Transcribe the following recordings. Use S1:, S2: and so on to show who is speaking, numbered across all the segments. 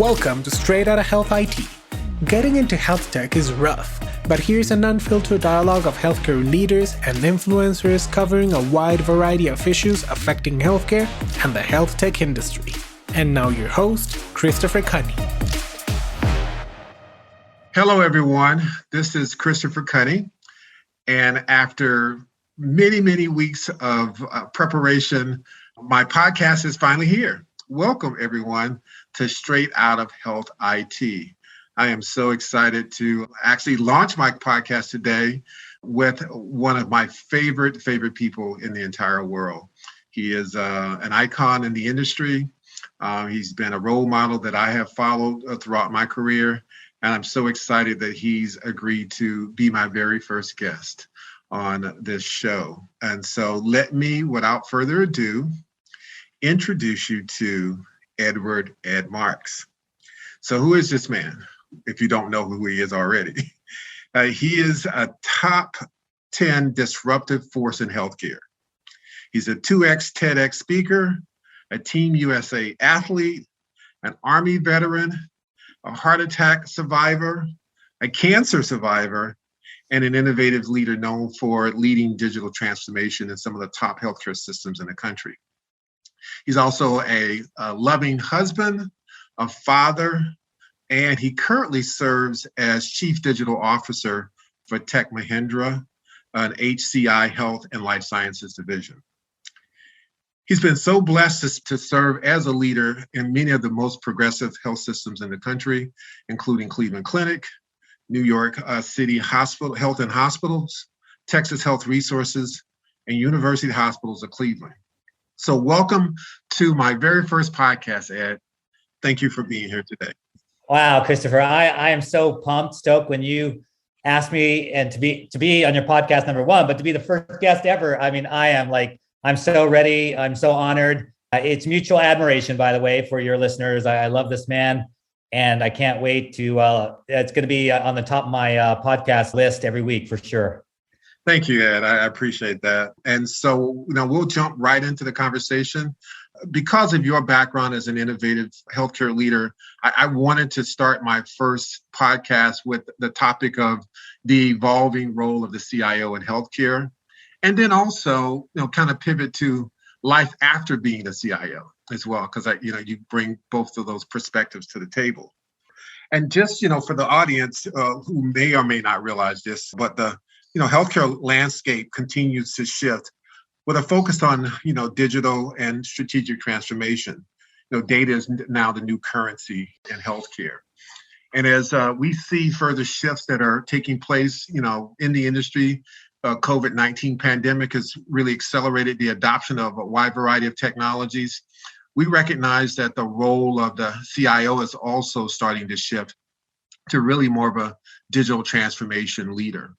S1: Welcome to Straight Outta Health IT. Getting into health tech is rough, but here's an unfiltered dialogue of healthcare leaders and influencers covering a wide variety of issues affecting healthcare and the health tech industry. And now your host, Christopher Cunny.
S2: Hello, everyone. This is Christopher Cunny. And after many weeks of preparation, my podcast is finally here. Welcome, everyone, to Straight Outta Health IT. I am so excited to actually launch my podcast today with one of my favorite people in the entire world. He is an icon in the industry. He's been a role model that I have followed throughout my career. And I'm so excited that he's agreed to be my very first guest on this show. And so let me, without further ado, introduce you to Edward Ed Marx. So who is this man, if you don't know who he is already? He is a top 10 disruptive force in healthcare. He's a 2X TEDx speaker, a Team USA athlete, an Army veteran, a heart attack survivor, a cancer survivor, and an innovative leader known for leading digital transformation in some of the top healthcare systems in the country. He's also a loving husband, a father, and he currently serves as Chief Digital Officer for Tech Mahindra, an HCI Health and Life Sciences division. He's been so blessed to serve as a leader in many of the most progressive health systems in the country, including Cleveland Clinic, New York City Hospital Health and Hospitals, Texas Health Resources, and University Hospitals of Cleveland. So welcome to my very first podcast, Ed. Thank you for being here today.
S3: Wow, Christopher, I am so stoked when you asked me and to be on your podcast, number one, but to be the first guest ever. I mean, I'm so ready. I'm so honored. It's mutual admiration, by the way, for your listeners. I love this man, and I can't wait to, it's going to be on the top of my podcast list every week for sure.
S2: Thank you, Ed. I appreciate that. And so, we'll jump right into the conversation. Because of your background as an innovative healthcare leader, I wanted to start my first podcast with the topic of the evolving role of the CIO in healthcare. And then also, kind of pivot to life after being a CIO as well, because you bring both of those perspectives to the table. And just, for the audience who may or may not realize this, but the healthcare landscape continues to shift with a focus on, digital and strategic transformation. Data is now the new currency in healthcare. And as we see further shifts that are taking place, in the industry, COVID-19 pandemic has really accelerated the adoption of a wide variety of technologies. We recognize that the role of the CIO is also starting to shift to really more of a digital transformation leader.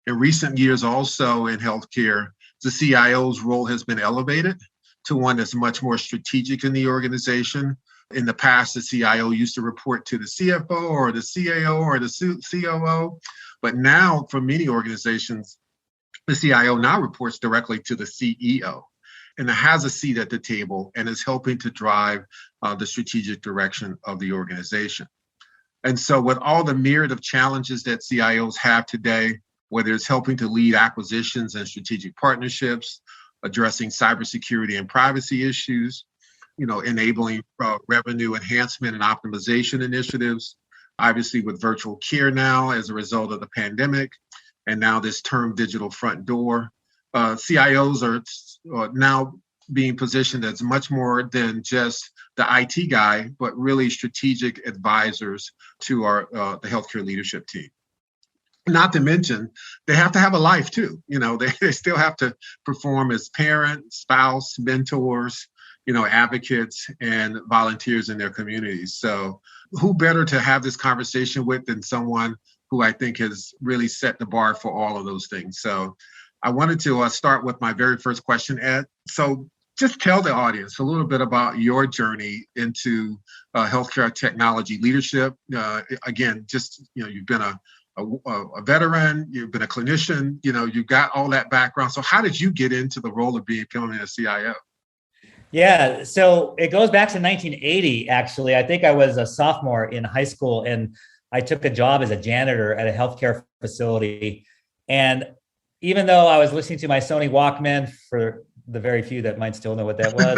S2: In recent years also in healthcare, the CIO's role has been elevated to one that's much more strategic in the organization. In the past, the CIO used to report to the CFO or the CAO or the COO, but now for many organizations, the CIO now reports directly to the CEO and has a seat at the table and is helping to drive the strategic direction of the organization. And so with all the myriad of challenges that CIOs have today, whether it's helping to lead acquisitions and strategic partnerships, addressing cybersecurity and privacy issues, enabling revenue enhancement and optimization initiatives, obviously with virtual care now as a result of the pandemic, and now this term digital front door, CIOs are now being positioned as much more than just the IT guy, but really strategic advisors to the healthcare leadership team. Not to mention, they have to have a life too. They still have to perform as parents, spouse, mentors, advocates and volunteers in their communities. So who better to have this conversation with than someone who I think has really set the bar for all of those things. So I wanted to start with my very first question, Ed. So just tell the audience a little bit about your journey into healthcare technology leadership. Again, you've been a veteran, you've been a clinician, you've got all that background. So how did you get into the role of becoming a CIO?
S3: Yeah, so it goes back to 1980, actually. I think I was a sophomore in high school and I took a job as a janitor at a healthcare facility. And even though I was listening to my Sony Walkman, for the very few that might still know what that was,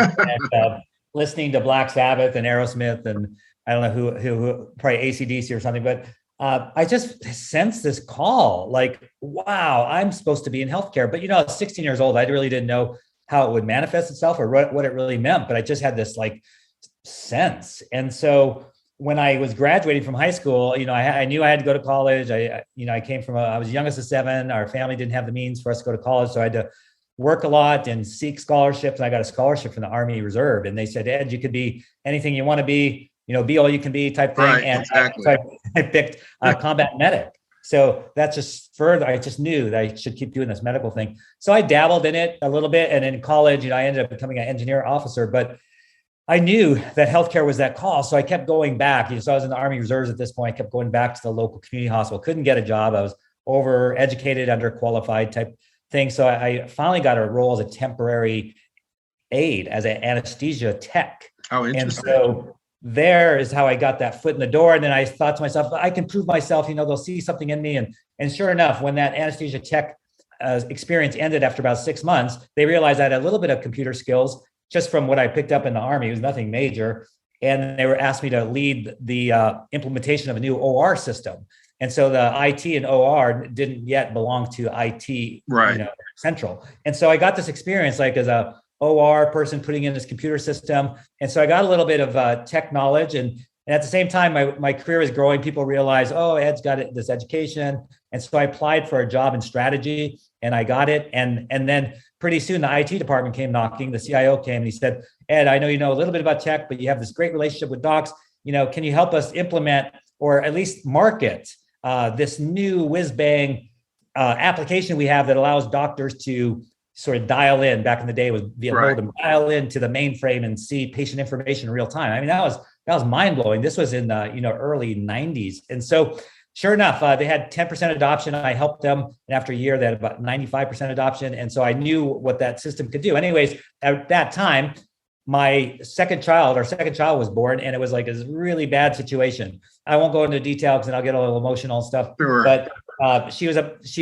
S3: and listening to Black Sabbath and Aerosmith and I don't know who probably AC/DC or something, but I just sensed this call like, wow, I'm supposed to be in healthcare. But, I was 16 years old. I really didn't know how it would manifest itself or what it really meant, but I just had this like sense. And so when I was graduating from high school, I knew I had to go to college. I came from I was youngest of seven. Our family didn't have the means for us to go to college, so I had to work a lot and seek scholarships. And I got a scholarship from the Army Reserve, and they said, Ed, you could be anything you want to be. Be all you can be type thing.
S2: Right,
S3: and
S2: exactly.
S3: so I picked combat medic. So that's just further, I just knew that I should keep doing this medical thing. So I dabbled in it a little bit. And in college, I ended up becoming an engineer officer, but I knew that healthcare was that call. So I kept going back. So I was in the Army Reserves at this point. I kept going back to the local community hospital. Couldn't get a job. I was overeducated, underqualified type thing. So I finally got a role as a temporary aide, as an anesthesia tech.
S2: Oh, interesting.
S3: And so there is how I got that foot in the door. And then I thought to myself, I can prove myself, they'll see something in me. And sure enough, when that anesthesia tech experience ended after about 6 months, they realized I had a little bit of computer skills just from what I picked up in the Army. It was nothing major. And they were asked me to lead the implementation of a new OR system. And so the IT and OR didn't yet belong to IT,
S2: right.
S3: Central. And so I got this experience like as a OR person putting in this computer system. And so I got a little bit of tech knowledge. And at the same time, my career was growing. People realized, oh, Ed's got this education. And so I applied for a job in strategy and I got it. And then pretty soon the IT department came knocking. The CIO came and he said, Ed, I know you know a little bit about tech, but you have this great relationship with docs. Can you help us implement or at least market this new whiz-bang application we have that allows doctors to sort of dial in. Back in the day, it was via modem, dial into the mainframe and see patient information in real time. I mean, that was mind blowing. This was in the early 90s, and so sure enough, they had 10% adoption. I helped them, and after a year, they had about 95% adoption, and so I knew what that system could do. Anyways, at that time, our second child was born, and it was like a really bad situation. I won't go into detail because then I'll get a little emotional and stuff.
S2: Sure.
S3: But she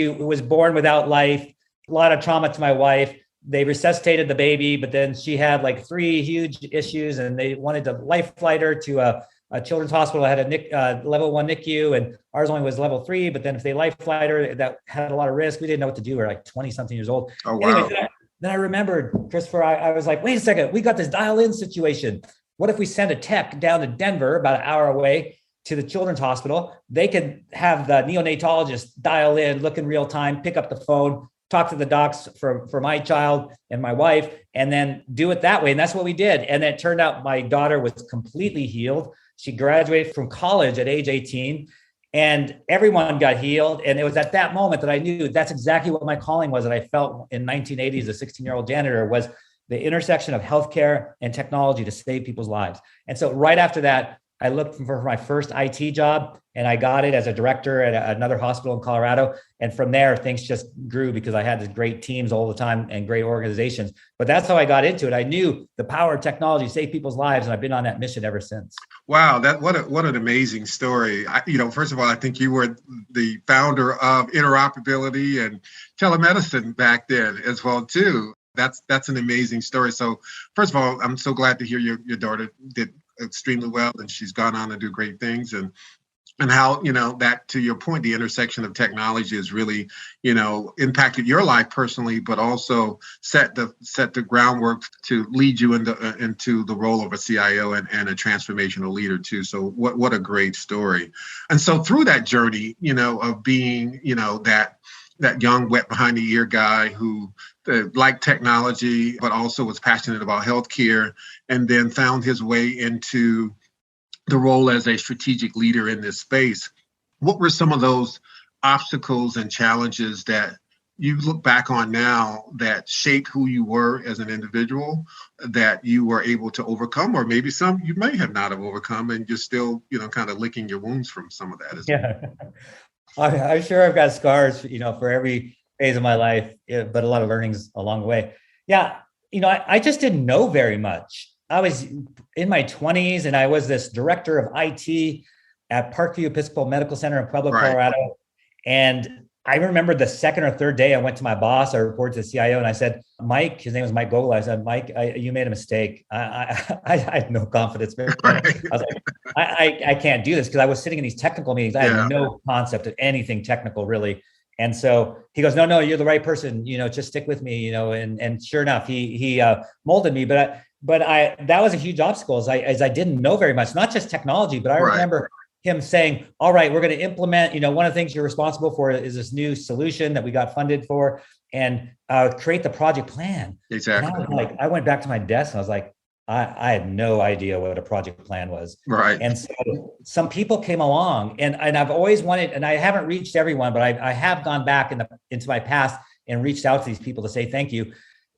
S3: was born without life. A lot of trauma to my wife. They resuscitated the baby, but then she had like 3 huge issues, and they wanted to life flight her to a children's hospital that had a level 1 NICU, and ours only was level 3. But then if they life flight her, that had a lot of risk. We didn't know what to do. We were like 20 something years old.
S2: Oh, wow.
S3: Anyway, then I remembered, Christopher, I was like, wait a second, we got this dial-in situation. What if we send a tech down to Denver, about an hour away, to the children's hospital? They could have the neonatologist dial in, look in real time, pick up the phone, talk to the docs for my child and my wife, and then do it that way. And that's what we did. And it turned out my daughter was completely healed. She graduated from college at age 18, and everyone got healed. And it was at that moment that I knew that's exactly what my calling was. That I felt in 1980 as a 16-year-old janitor was the intersection of healthcare and technology to save people's lives. And so right after that, I looked for my first IT job, and I got it as a director at another hospital in Colorado. And from there, things just grew because I had these great teams all the time and great organizations. But that's how I got into it. I knew the power of technology to save people's lives, and I've been on that mission ever since.
S2: Wow, what an amazing story. First of all, I think you were the founder of interoperability and telemedicine back then as well too. That's an amazing story. So first of all, I'm so glad to hear your daughter did extremely well, and she's gone on to do great things, and how that, to your point, the intersection of technology has really impacted your life personally, but also set the groundwork to lead you into the role of a CIO and a transformational leader too. So what a great story. And so through that journey of being that young wet behind the ear guy who liked technology, but also was passionate about healthcare, and then found his way into the role as a strategic leader in this space. What were some of those obstacles and challenges that you look back on now that shaped who you were as an individual, that you were able to overcome, or maybe some you may have not have overcome, and you're still, kind of licking your wounds from some of that?
S3: Yeah. I'm sure I've got scars, for every phase of my life, but a lot of learnings along the way. Yeah. I just didn't know very much. I was in my 20s and I was this director of IT at Parkview Episcopal Medical Center in Pueblo, Colorado. And I remember the second or third day I went to my boss, I reported to the CIO and I said, Mike, his name was Mike Gogol. I said, Mike, you made a mistake. I had no confidence. I was like, I can't do this because I was sitting in these technical meetings. I had no concept of anything technical really. And so he goes, no, you're the right person, just stick with me, and sure enough, he molded me. But that was a huge obstacle as I didn't know very much, not just technology, but I remember him saying, all right, we're going to implement, one of the things you're responsible for is this new solution that we got funded for, and create the project plan.
S2: Exactly.
S3: And I went back to my desk and I was like, I had no idea what a project plan was.
S2: Right.
S3: And so some people came along and I've always wanted, and I haven't reached everyone, but I have gone back into my past and reached out to these people to say thank you,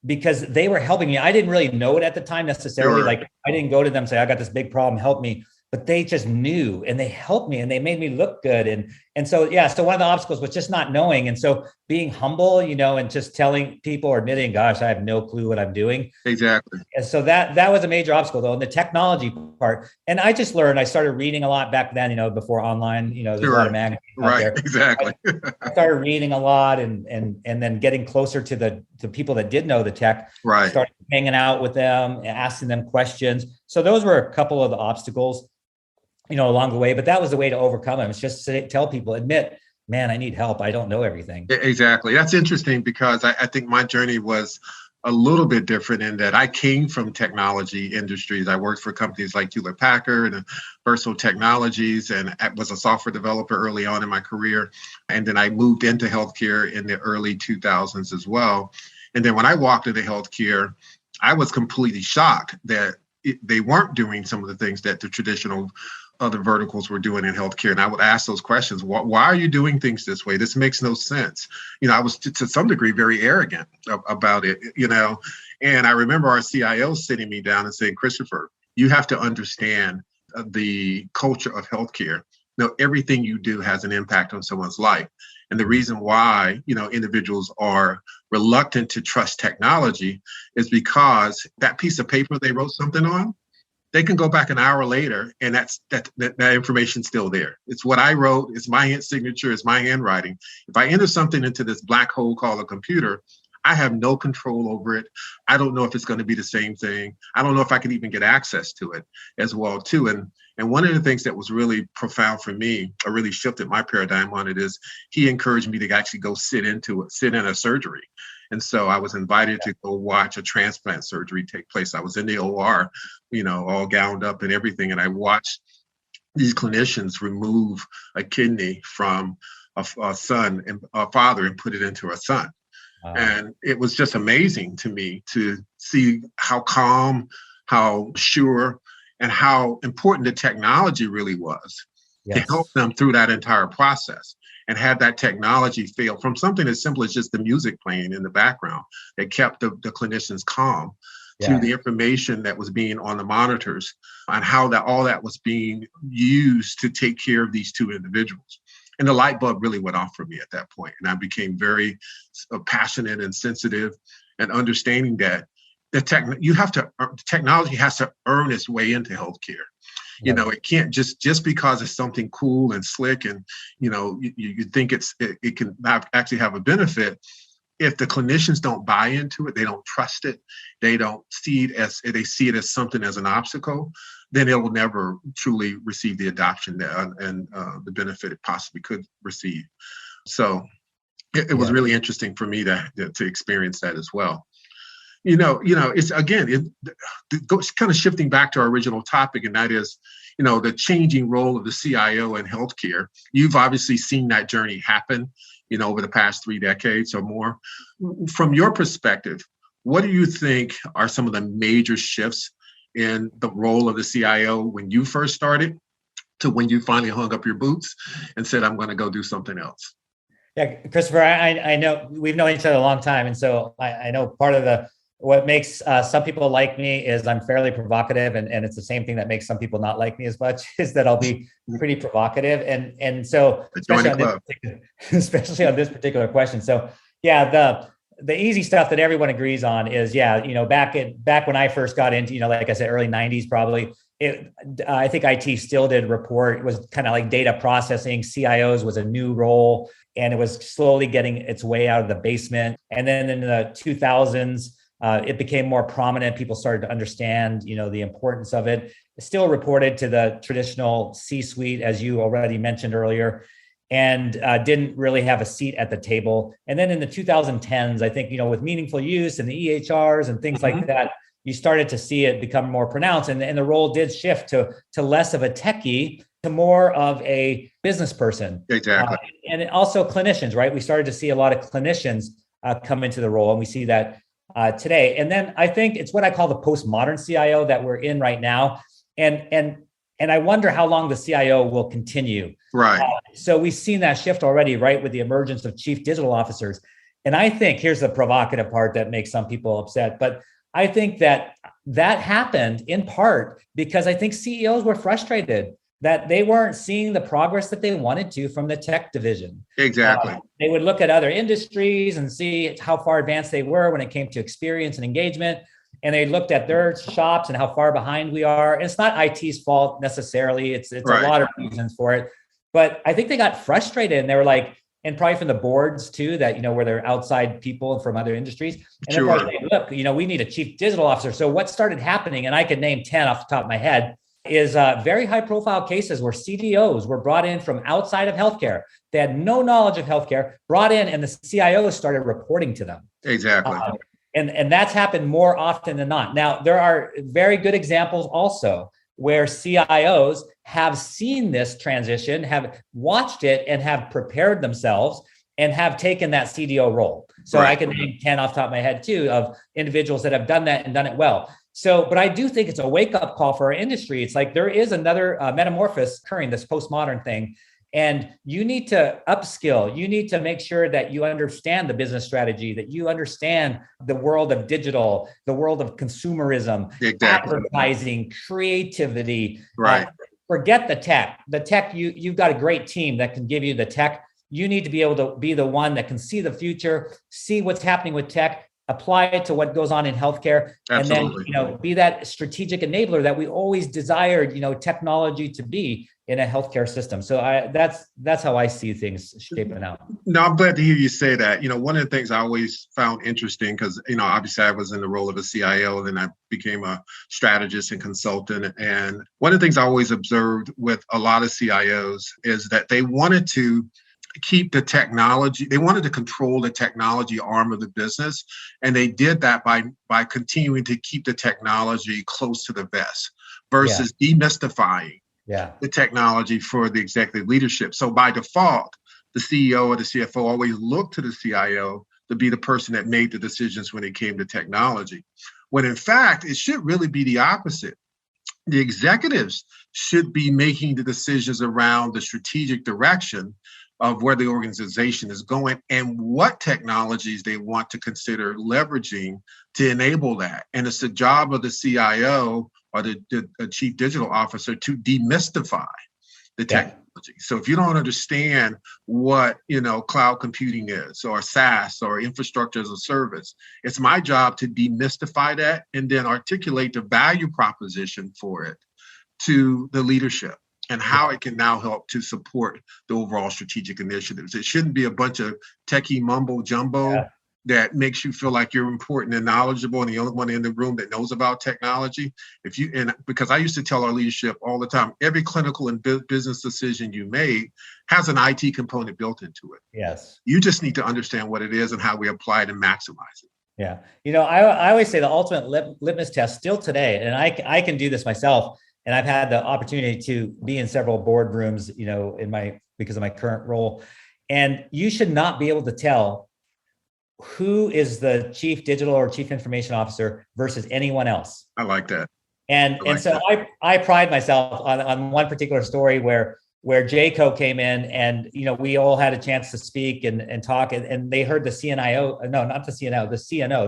S3: because they were helping me. I didn't really know it at the time necessarily.
S2: Sure.
S3: Like I didn't go to them and say, I got this big problem, help me. But they just knew and they helped me and they made me look good. And so, so one of the obstacles was just not knowing. And so being humble, and just telling people or admitting, gosh, I have no clue what I'm doing.
S2: Exactly.
S3: And so that was a major obstacle though. And the technology part. And I just learned, I started reading a lot back then, before online, there's a lot of magazines out there.
S2: Exactly.
S3: I started reading a lot and then getting closer to the people that did know the tech, started hanging out with them, asking them questions. So those were a couple of the obstacles, along the way, but that was the way to overcome them. It's just to tell people, admit, man, I need help. I don't know everything.
S2: Exactly. That's interesting because I think my journey was a little bit different in that I came from technology industries. I worked for companies like Hewlett Packard and Versal Technologies, and I was a software developer early on in my career. And then I moved into healthcare in the early 2000s as well. And then when I walked into healthcare, I was completely shocked that they weren't doing some of the things that the traditional other verticals were doing in healthcare. And I would ask those questions. Why are you doing things this way? This makes no sense. I was to some degree very arrogant about it, and I remember our CIO sitting me down and saying, Christopher, you have to understand the culture of healthcare. Everything you do has an impact on someone's life. And the reason why, individuals are reluctant to trust technology is because that piece of paper they wrote something on, they can go back an hour later and that information's still there. It's what I wrote. It's my hand signature. It's my handwriting. If I enter something into this black hole called a computer, I have no control over it. I don't know if it's going to be the same thing. I don't know if I can even get access to it as well, too. And one of the things that was really profound for me, or really shifted my paradigm on it, is he encouraged me to actually go sit in a surgery. And so I was invited to go watch a transplant surgery take place. I was in the OR, all gowned up and everything. And I watched these clinicians remove a kidney from a father and put it into a son. And it was just amazing to me to see how calm, how sure, and how important the technology really was to help them through that entire process. And had that technology fail from something as simple as just the music playing in the background that kept the clinicians calm to the information that was being on the monitors and how all that was being used to take care of these two individuals. And the light bulb really went off for me at that point. And I became very passionate and sensitive and understanding that technology has to earn its way into healthcare. It can't just because it's something cool and slick and, you think it can actually have a benefit. If the clinicians don't buy into it, they don't trust it, they see it as something as an obstacle, then it will never truly receive the adoption and the benefit it possibly could receive. So it was really interesting for me to experience that as well. It's again, it goes kind of shifting back to our original topic, and that is, the changing role of the CIO in healthcare. You've obviously seen that journey happen, over the past 3 decades or more. From your perspective, what do you think are some of the major shifts in the role of the CIO when you first started to when you finally hung up your boots and said, I'm going to go do something else?
S3: Yeah, Christopher, I know we've known each other a long time. And so I know part of what makes some people like me is I'm fairly provocative, and it's the same thing that makes some people not like me as much, is that I'll be pretty provocative. And so especially on this particular question. So the easy stuff that everyone agrees on is, back when I first got into, like I said, early 90s, probably, I think IT still did report. It was kind of like data processing. CIOs was a new role, and it was slowly getting its way out of the basement. And then in the 2000s, it became more prominent. People started to understand, the importance of it. It still reported to the traditional C-suite, as you already mentioned earlier, and didn't really have a seat at the table. And then in the 2010s, I think, with meaningful use and the EHRs and things like that, you started to see it become more pronounced. And the role did shift to less of a techie to more of a business person.
S2: Exactly.
S3: And also clinicians, right? We started to see a lot of clinicians come into the role, and we see that today. And then I think it's what I call the postmodern CIO that we're in right now. And I wonder how long the CIO will continue.
S2: Right.
S3: So we've seen that shift already, right, with the emergence of chief digital officers. And I think here's the provocative part that makes some people upset, but I think that happened in part because I think CEOs were frustrated that they weren't seeing the progress that they wanted to from the tech division.
S2: Exactly.
S3: They would look at other industries and see how far advanced they were when it came to experience and engagement. And they looked at their shops and how far behind we are. And it's not IT's fault necessarily. It's right. A lot of reasons for it. But I think they got frustrated, and they were like, and probably from the boards too, that, where they're outside people from other industries. And they're like, look, we need a chief digital officer. So what started happening, and I could name 10 off the top of my head, is very high profile cases where CDOs were brought in from outside of healthcare. They had no knowledge of healthcare, brought in, and the CIOs started reporting to them.
S2: Exactly.
S3: And that's happened more often than not. Now, there are very good examples also where CIOs have seen this transition, have watched it, and have prepared themselves and have taken that CDO role. So I can name 10 off the top of my head too, of individuals that have done that and done it well. So, but I do think it's a wake-up call for our industry. It's like there is another metamorphosis occurring, this postmodern thing. And you need to upskill. You need to make sure that you understand the business strategy, that you understand the world of digital, the world of consumerism, advertising, creativity.
S2: Right.
S3: Forget the tech. The tech, you've got a great team that can give you the tech. You need to be able to be the one that can see the future, see what's happening with tech, apply it to what goes on in healthcare,
S2: Absolutely.
S3: and then, be that strategic enabler that we always desired, technology to be in a healthcare system. So that's how I see things shaping out.
S2: No, I'm glad to hear you say that. One of the things I always found interesting, because, obviously I was in the role of a CIO, and then I became a strategist and consultant. And one of the things I always observed with a lot of CIOs is that they wanted to keep the technology. They wanted to control the technology arm of the business. And they did that by continuing to keep the technology close to the vest versus demystifying the technology for the executive leadership. So by default, the CEO or the CFO always looked to the CIO to be the person that made the decisions when it came to technology. When in fact, it should really be the opposite. The executives should be making the decisions around the strategic direction of where the organization is going and what technologies they want to consider leveraging to enable that. And it's the job of the CIO or the chief digital officer to demystify the technology. So if you don't understand what, cloud computing is, or SaaS, or infrastructure as a service, it's my job to demystify that and then articulate the value proposition for it to the leadership and how it can now help to support the overall strategic initiatives. It shouldn't be a bunch of techie mumbo jumbo that makes you feel like you're important and knowledgeable and the only one in the room that knows about technology. Because I used to tell our leadership all the time, every clinical and business decision you made has an IT component built into it.
S3: Yes.
S2: You just need to understand what it is and how we apply it and maximize it.
S3: Yeah. I always say the ultimate litmus test still today, and I can do this myself, and I've had the opportunity to be in several boardrooms, because of my current role. And you should not be able to tell who is the chief digital or chief information officer versus anyone else.
S2: I like that.
S3: And so I pride myself on one particular story where JCO came in, and we all had a chance to speak and talk, and they heard the CNO,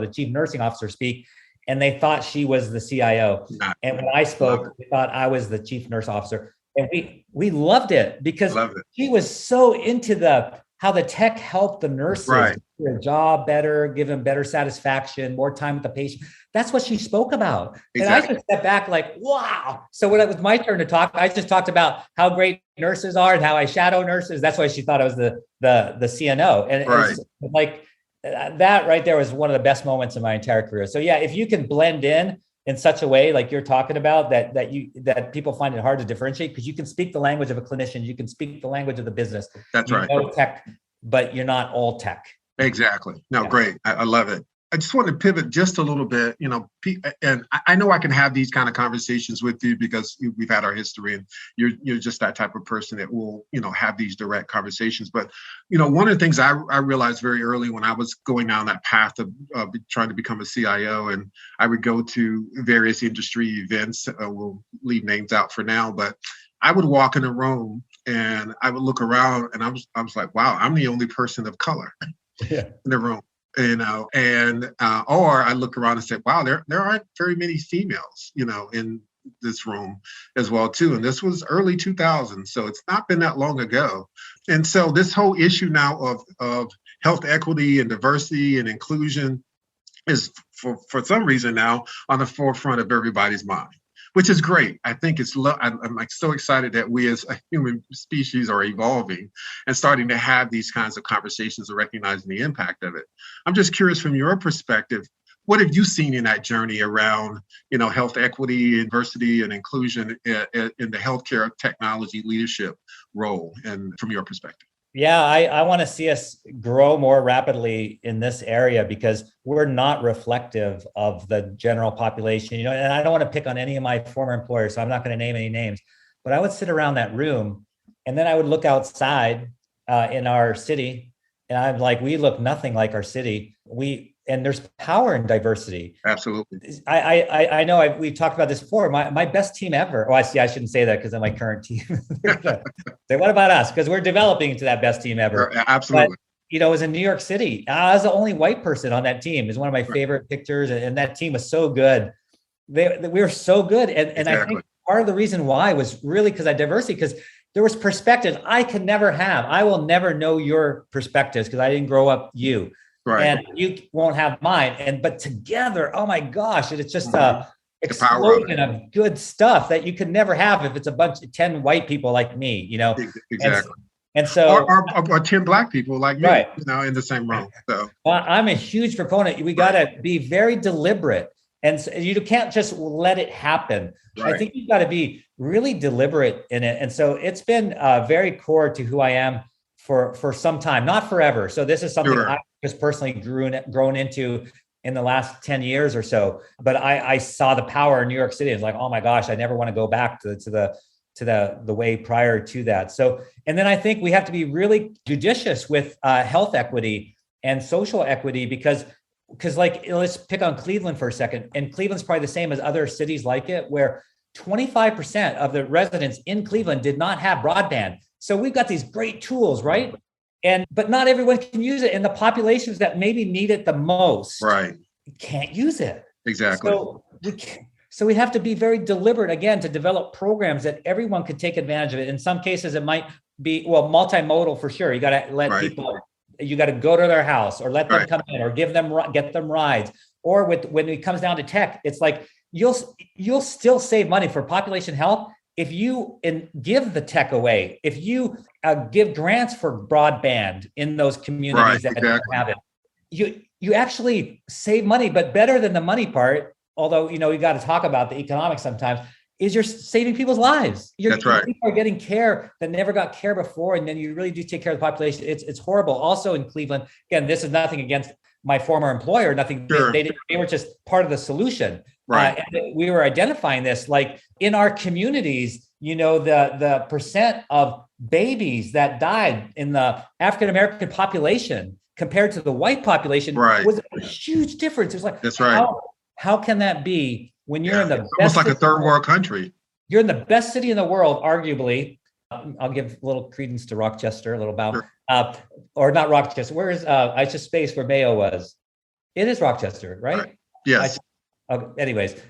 S3: the chief nursing officer speak, and they thought she was the CIO. And when I spoke, they thought I was the chief nurse officer. And we loved it because she was so into the how the tech helped the nurses
S2: Right.
S3: do their job better, give them better satisfaction, more time with the patient. That's what she spoke about.
S2: Exactly.
S3: And I just stepped back like, wow. So when it was my turn to talk, I just talked about how great nurses are and how I shadow nurses. That's why she thought I was the CNO. And
S2: Right.
S3: it's like that right there was one of the best moments in my entire career. So yeah, if you can blend in such a way like you're talking about that people find it hard to differentiate because you can speak the language of a clinician, you can speak the language of the business.
S2: That's
S3: you
S2: right.
S3: know tech, but you're not all tech.
S2: Exactly. No, yeah. Great. I love it. I just want to pivot just a little bit, and I know I can have these kind of conversations with you because we've had our history and you're just that type of person that will, have these direct conversations. But, one of the things I realized very early when I was going down that path of trying to become a CIO, and I would go to various industry events, we'll leave names out for now, but I would walk in a room and I would look around and I was like, wow, I'm the only person of color in the room. Or I look around and say, wow, there aren't very many females, in this room as well, too. And this was early 2000s, so it's not been that long ago. And so this whole issue now of health equity and diversity and inclusion is, for some reason now, on the forefront of everybody's mind, which is great. I think I'm like so excited that we as a human species are evolving and starting to have these kinds of conversations and recognizing the impact of it. I'm just curious from your perspective, what have you seen in that journey around, health equity, diversity, and inclusion in the healthcare technology leadership role, and from your perspective?
S3: Yeah, I want to see us grow more rapidly in this area because we're not reflective of the general population, and I don't want to pick on any of my former employers, so I'm not going to name any names, but I would sit around that room and then I would look outside in our city and I'm like, we look nothing like our city. And there's power in diversity.
S2: Absolutely.
S3: I know we've talked about this before. My best team ever. Oh, I shouldn't say that because I'm my current team. Say, what about us? Because we're developing into that best team ever.
S2: Absolutely.
S3: But, it was in New York City. I was the only white person on that team. It's one of my favorite pictures. And that team was so good. We were so good. And exactly. I think part of the reason why was really because of diversity, because there was perspectives I could never have. I will never know your perspectives because I didn't grow up you. Right. And you won't have mine. But together, oh my gosh, it's just a explosion of good stuff that you could never have if it's a bunch of 10 white people like me,
S2: Exactly.
S3: And so,
S2: or 10 Black people like me, right. In the same room. So
S3: well, I'm a huge proponent. We got to be very deliberate, and so you can't just let it happen. Right. I think you've got to be really deliberate in it. And so it's been very core to who I am for some time, not forever. So this is something I just personally grown into in the last 10 years or so. But I saw the power in New York City. It's like, oh my gosh, I never want to go back to the way prior to that. So, and then I think we have to be really judicious with health equity and social equity because like, let's pick on Cleveland for a second. And Cleveland's probably the same as other cities like it, where 25% of the residents in Cleveland did not have broadband. So we've got these great tools, right? But not everyone can use it. And the populations that maybe need it the most can't use it.
S2: Exactly.
S3: So we have to be very deliberate, again, to develop programs that everyone could take advantage of it. In some cases, it might be, multimodal for sure. You got to let people, you got to go to their house or let them come in or get them rides. Or when it comes down to tech, it's like, you'll still save money for population health if you give the tech away, if you give grants for broadband in those communities that don't have it, you actually save money. But better than the money part, although you got to talk about the economics sometimes, is you're saving people's lives.
S2: That's right.
S3: People are getting care that never got care before, and then you really do take care of the population. It's horrible. Also in Cleveland, again, this is nothing against my former employer. Nothing. Sure. They were just part of the solution. Right. And we were identifying this, like in our communities, the percent of babies that died in the African-American population compared to the white population was a huge difference. It's like,
S2: that's right.
S3: How can that be when you're in the best
S2: almost like a third world country?
S3: You're in the best city in the world, arguably. I'll give a little credence to Rochester, a little bow. Sure. Or not Rochester. Where is I just spaced where Mayo was? It is Rochester, right?
S2: Yes.
S3: Anyways,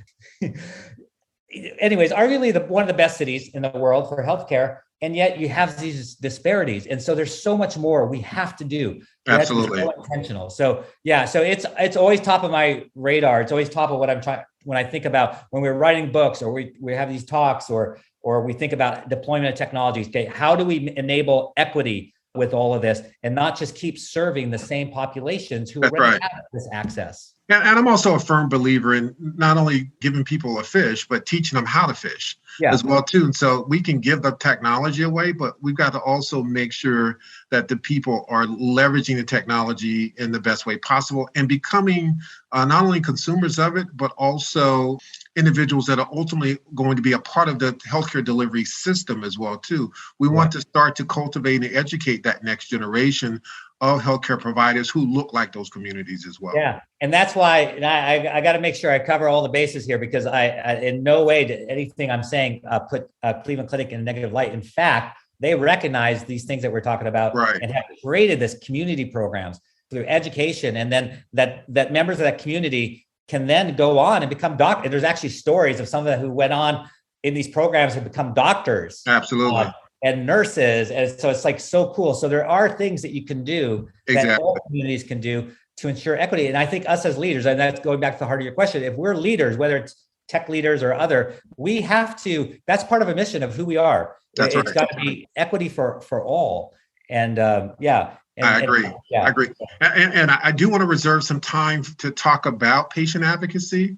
S3: anyways, arguably one of the best cities in the world for healthcare. And yet you have these disparities. And so there's so much more we have to do. We have to be
S2: Absolutely.
S3: so intentional. So yeah, so it's always top of my radar. It's always top of what I'm trying when I think about when we're writing books or we have these talks or we think about deployment of technologies. Okay, how do we enable equity with all of this and not just keep serving the same populations who
S2: That's
S3: already
S2: right.
S3: have this access?
S2: And I'm also a firm believer in not only giving people a fish, but teaching them how to fish as well too. And so we can give the technology away, but we've got to also make sure that the people are leveraging the technology in the best way possible and becoming not only consumers of it, but also individuals that are ultimately going to be a part of the healthcare delivery system as well too. We want to start to cultivate and educate that next generation of healthcare providers who look like those communities as well.
S3: Yeah, and that's why and I got to make sure I cover all the bases here because I in no way did anything I'm saying put Cleveland Clinic in a negative light. In fact, they recognize these things that we're talking about and have created this community programs through education, and then that members of that community can then go on and become doctors. There's actually stories of some of them who went on in these programs and become doctors.
S2: Absolutely.
S3: And nurses. And so it's like so cool. So there are things that you can do that all communities can do to ensure equity. And I think us as leaders, and that's going back to the heart of your question, if we're leaders, whether it's tech leaders or other, we have to, that's part of a mission of who we are. It's got to be equity for all. And
S2: I agree. I agree. And I do want to reserve some time to talk about patient advocacy,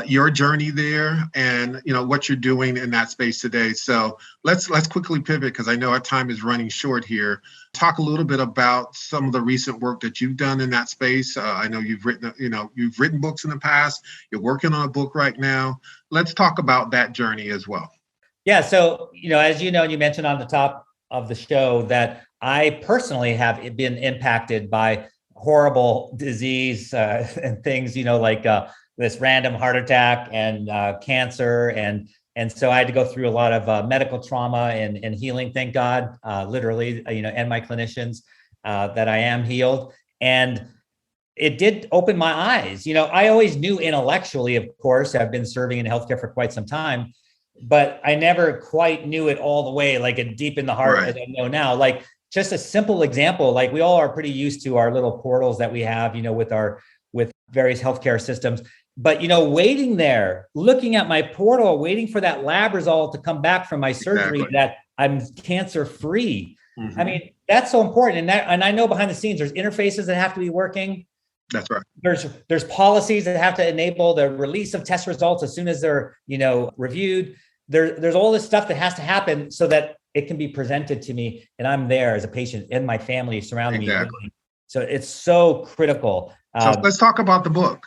S2: your journey there, and what you're doing in that space today. So let's quickly pivot because I know our time is running short here. Talk a little bit about some of the recent work that you've done in that space. I know you've written books in the past. You're working on a book right now. Let's talk about that journey as well.
S3: Yeah. So as you know, you mentioned on the top of the show that I personally have been impacted by horrible disease and things, like this random heart attack and cancer. And so I had to go through a lot of medical trauma and healing, thank God, literally, and my clinicians that I am healed. And it did open my eyes. I always knew intellectually, of course, I've been serving in healthcare for quite some time, but I never quite knew it all the way, like deep in the heart as I know now. Like just a simple example, like we all are pretty used to our little portals that we have, with various healthcare systems. But, waiting there, looking at my portal, waiting for that lab result to come back from my surgery that I'm cancer free. I mean, that's so important. And I know behind the scenes, there's interfaces that have to be working.
S2: That's right.
S3: There's policies that have to enable the release of test results as soon as they're, reviewed. There's all this stuff that has to happen so that it can be presented to me and I'm there as a patient and my family surrounding me. So it's so critical.
S2: So let's talk about the book.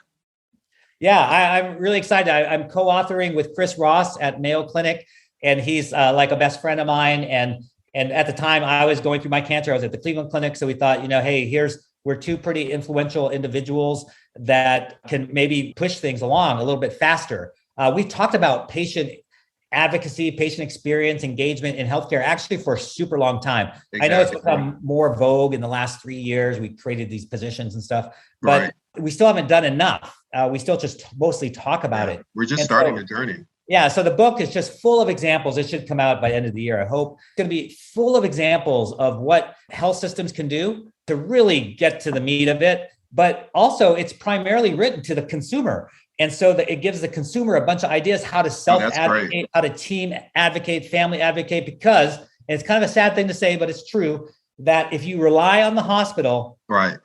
S3: Yeah, I'm really excited. I'm co-authoring with Chris Ross at Mayo Clinic, and he's like a best friend of mine. And at the time I was going through my cancer, I was at the Cleveland Clinic. So we thought, hey, we're two pretty influential individuals that can maybe push things along a little bit faster. We talked about patient advocacy, patient experience, engagement in healthcare actually for a super long time. I know it's become more vogue in the last 3 years. We created these positions and stuff, but we still haven't done enough. We still just mostly talk about it.
S2: We're just starting the journey.
S3: Yeah. So the book is just full of examples. It should come out by the end of the year. I hope it's going to be full of examples of what health systems can do to really get to the meat of it. But also it's primarily written to the consumer. And so that it gives the consumer a bunch of ideas how to self-advocate, how to team advocate, family advocate, because and it's kind of a sad thing to say, but it's true that if you rely on the hospital,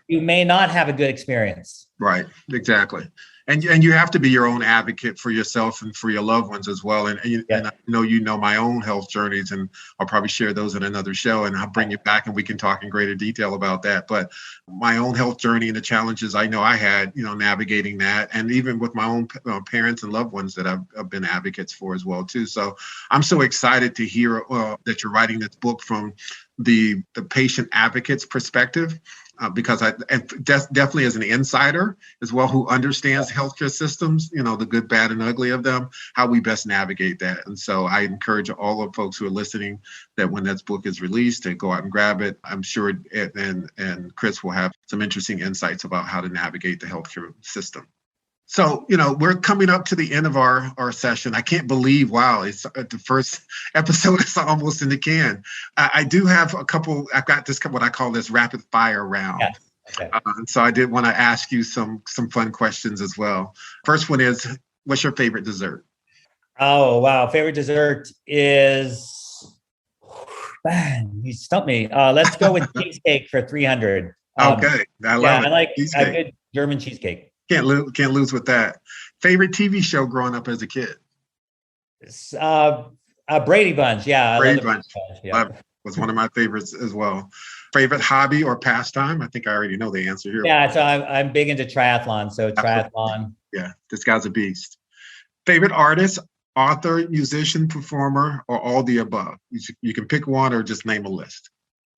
S3: you may not have a good experience.
S2: Right. Exactly. And you have to be your own advocate for yourself and for your loved ones as well. And I know my own health journeys, and I'll probably share those in another show, and I'll bring you back and we can talk in greater detail about that. But my own health journey and the challenges I know I had, navigating that, and even with my own parents and loved ones that I've been advocates for as well too. So I'm so excited to hear that you're writing this book from the patient advocate's perspective. Because definitely as an insider as well, who understands healthcare systems, the good, bad, and ugly of them, how we best navigate that. And so I encourage all of folks who are listening that when that book is released, to go out and grab it. I'm sure and Chris will have some interesting insights about how to navigate the healthcare system. So, we're coming up to the end of our session. I can't believe, wow, it's the first episode is almost in the can. I do have I've got this, what I call this rapid fire round.
S3: Yeah. Okay.
S2: So I did want to ask you some fun questions as well. First one is, what's your favorite dessert?
S3: Oh, wow. Favorite dessert is, man, you stumped me. Let's go with cheesecake for 300.
S2: Okay. I love it.
S3: I like
S2: cheesecake.
S3: a good German cheesecake.
S2: Can't lose with that. Favorite TV show growing up as a kid?
S3: Brady Bunch. Yeah.
S2: Brady Bunch.
S3: Yeah.
S2: Was one of my favorites as well. Favorite hobby or pastime? I think I already know the answer here.
S3: Yeah. So I'm big into triathlon. So triathlon.
S2: Yeah. This guy's a beast. Favorite artist, author, musician, performer, or all the above? You can pick one or just name a list.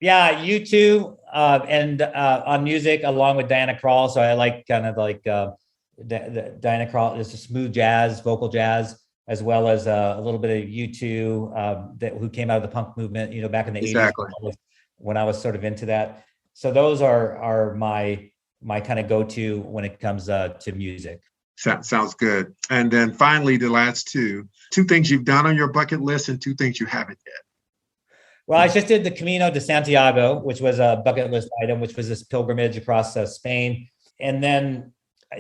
S3: Yeah, U2 and on music along with Diana Krall. So I like kind of like Diana Krall. It's a smooth jazz, vocal jazz, as well as a little bit of U2 who came out of the punk movement, back in the 80s when I was sort of into that. So those are my kind of go-to when it comes to music.
S2: Sounds good. And then finally, the last two things you've done on your bucket list and two things you haven't yet.
S3: Well, I just did the Camino de Santiago, which was a bucket list item, which was this pilgrimage across Spain. And then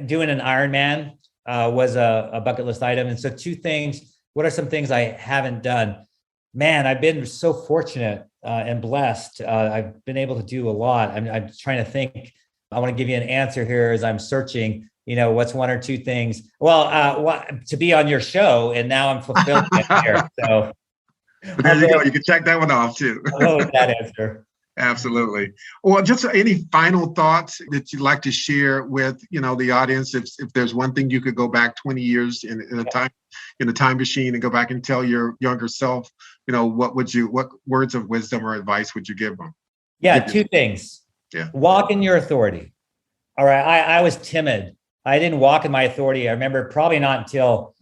S3: doing an Ironman was a bucket list item. And so two things, what are some things I haven't done? Man, I've been so fortunate and blessed. I've been able to do a lot. I'm trying to think. I want to give you an answer here as I'm searching, what's one or two things. Well, to be on your show, and now I'm fulfilled here. So.
S2: But there you go. You can check that one off too.
S3: Oh, that answer.
S2: Absolutely. Well, just any final thoughts that you'd like to share with the audience? If there's one thing you could go back 20 years in a time machine and go back and tell your younger self, what words of wisdom or advice would you give them?
S3: Yeah, two things.
S2: Yeah.
S3: Walk in your authority. All right. I was timid. I didn't walk in my authority. I remember probably not until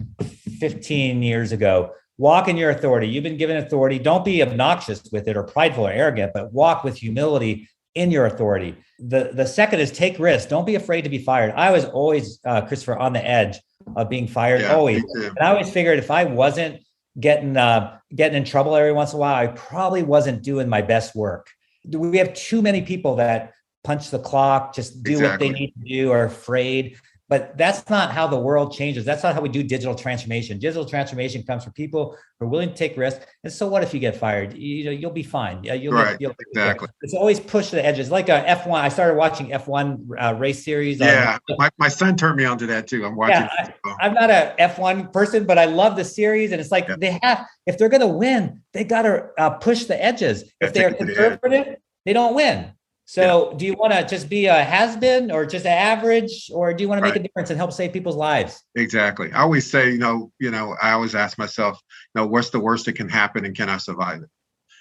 S3: 15 years ago. Walk in your authority. You've been given authority. Don't be obnoxious with it or prideful or arrogant, but walk with humility in your authority. The second is take risks. Don't be afraid to be fired. I was always, Christopher, on the edge of being fired, always. And I always figured if I wasn't getting in trouble every once in a while, I probably wasn't doing my best work. We have too many people that punch the clock, just do what they need to do, are afraid. But that's not how the world changes. That's not how we do digital transformation. Digital transformation comes from people who are willing to take risks. And so what if you get fired? You'll be fine. Exactly. It's always push to the edges. Like a F1. I started watching F1 race series.
S2: Yeah, my son turned me on to that too. I'm watching.
S3: Yeah, I'm not a F1 person, but I love the series. And it's like if they're going to win, they got to push the edges. If they're conservative, they don't win. So do you want to just be a has-been or just an average, or do you want to make a difference and help save people's lives?
S2: Exactly. I always say, I always ask myself, what's the worst that can happen and can I survive it?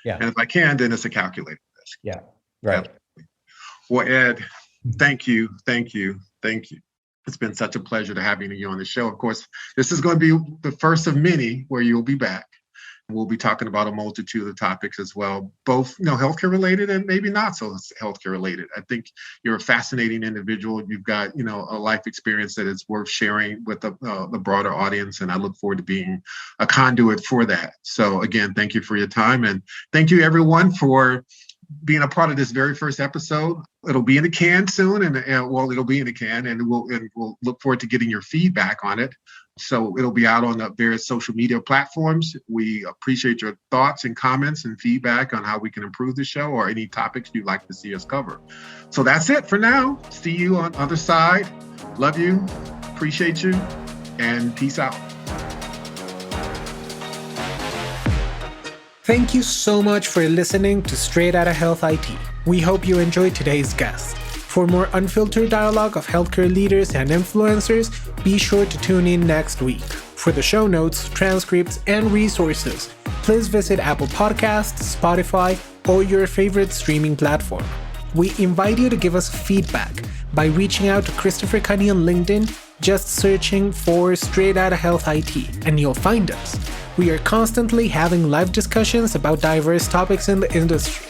S3: Yeah.
S2: And if I can, then it's a calculated risk.
S3: Yeah. Right.
S2: Absolutely. Well, Ed, thank you. It's been such a pleasure to having you on the show. Of course, this is going to be the first of many where you'll be back. We'll be talking about a multitude of topics as well, both healthcare related and maybe not so healthcare related. I think you're a fascinating individual. You've got a life experience that is worth sharing with the broader audience, and I look forward to being a conduit for that. So again, thank you for your time, and thank you everyone for being a part of this very first episode. It'll be in the can soon, and it'll be in the can, and we'll look forward to getting your feedback on it. So it'll be out on the various social media platforms. We appreciate your thoughts and comments and feedback on how we can improve the show or any topics you'd like to see us cover. So that's it for now. See you on the other side. Love you, appreciate you, and peace out.
S1: Thank you so much for listening to Straight Outta Health IT. We hope you enjoyed today's guest. For more unfiltered dialogue of healthcare leaders and influencers, be sure to tune in next week. For the show notes, transcripts, and resources, please visit Apple Podcasts, Spotify, or your favorite streaming platform. We invite you to give us feedback by reaching out to Christopher Cunny on LinkedIn, just searching for Straight Outta Health IT, and you'll find us. We are constantly having live discussions about diverse topics in the industry.